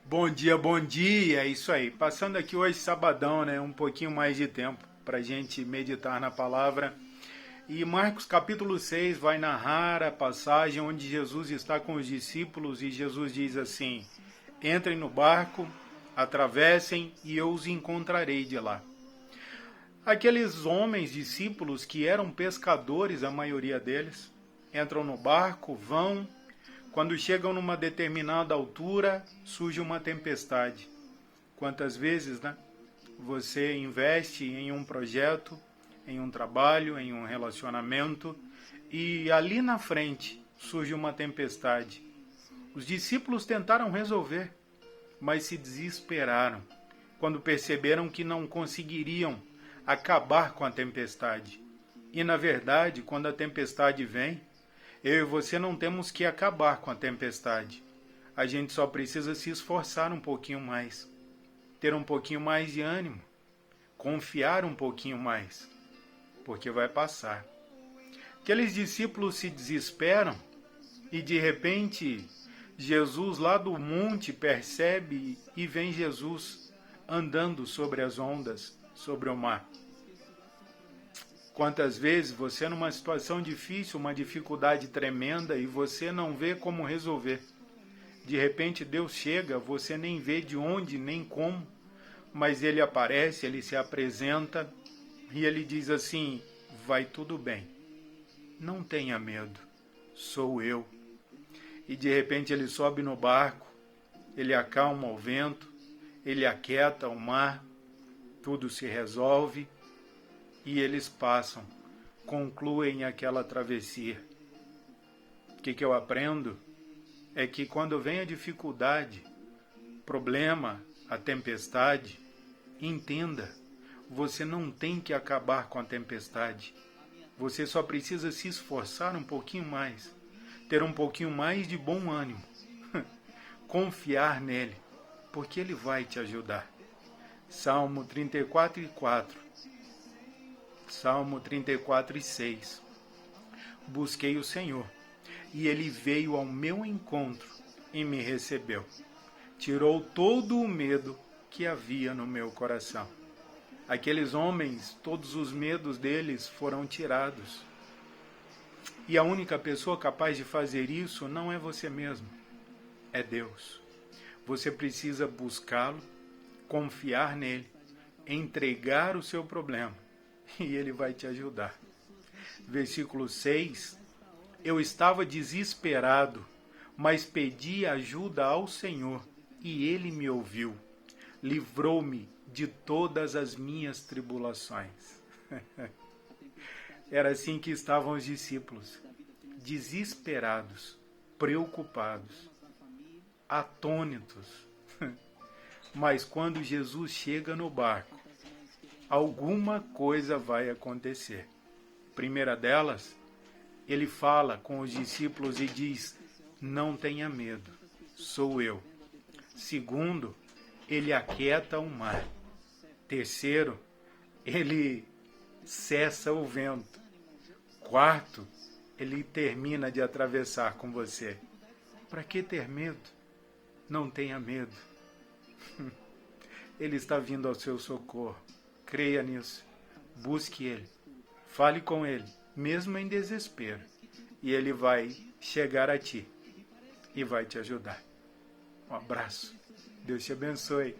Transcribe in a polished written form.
Bom dia, é isso aí. Passando aqui hoje, sabadão, né? Um pouquinho mais de tempo para a gente meditar na palavra. E Marcos capítulo 6 vai narrar a passagem onde Jesus está com os discípulos e Jesus diz assim: entrem no barco, atravessem e eu os encontrarei de lá. Aqueles homens, discípulos, que eram pescadores, a maioria deles, entram no barco, vão. Quando chegam numa determinada altura, surge uma tempestade. Quantas vezes, né? Você investe em um projeto, em um trabalho, em um relacionamento, e ali na frente surge uma tempestade. Os discípulos tentaram resolver, mas se desesperaram quando perceberam que não conseguiriam acabar com a tempestade. E na verdade, quando a tempestade vem, eu e você não temos que acabar com a tempestade. A gente só precisa se esforçar um pouquinho mais, ter um pouquinho mais de ânimo, confiar um pouquinho mais, porque vai passar. Aqueles discípulos se desesperam e de repente Jesus lá do monte percebe e vem Jesus andando sobre as ondas, sobre o mar. Quantas vezes você numa situação difícil, uma dificuldade tremenda e você não vê como resolver. De repente Deus chega, você nem vê de onde, nem como, mas Ele aparece, Ele se apresenta e Ele diz assim: vai tudo bem, não tenha medo, sou eu. E de repente Ele sobe no barco, Ele acalma o vento, Ele aquieta o mar, tudo se resolve. E eles passam, concluem aquela travessia. O que eu aprendo é que quando vem a dificuldade, problema, a tempestade, entenda, você não tem que acabar com a tempestade. Você só precisa se esforçar um pouquinho mais, ter um pouquinho mais de bom ânimo, confiar nele, porque ele vai te ajudar. Salmo 34:4. Salmo 34:6. Busquei o Senhor, e Ele veio ao meu encontro e me recebeu. Tirou todo o medo que havia no meu coração. Aqueles homens, todos os medos deles foram tirados. E a única pessoa capaz de fazer isso não é você mesmo, é Deus. Você precisa buscá-lo, confiar nele, entregar o seu problema e ele vai te ajudar. Versículo 6. Eu estava desesperado, mas pedi ajuda ao Senhor e ele me ouviu. Livrou-me de todas as minhas tribulações. Era assim que estavam os discípulos, desesperados, preocupados, atônitos. Mas quando Jesus chega no barco, alguma coisa vai acontecer. Primeira delas, ele fala com os discípulos e diz: não tenha medo, sou eu. Segundo, ele aquieta o mar. Terceiro, ele cessa o vento. Quarto, ele termina de atravessar com você. Para que ter medo? Não tenha medo. Ele está vindo ao seu socorro. Creia nisso. Busque Ele. Fale com Ele, mesmo em desespero. E Ele vai chegar a ti e vai te ajudar. Um abraço. Deus te abençoe.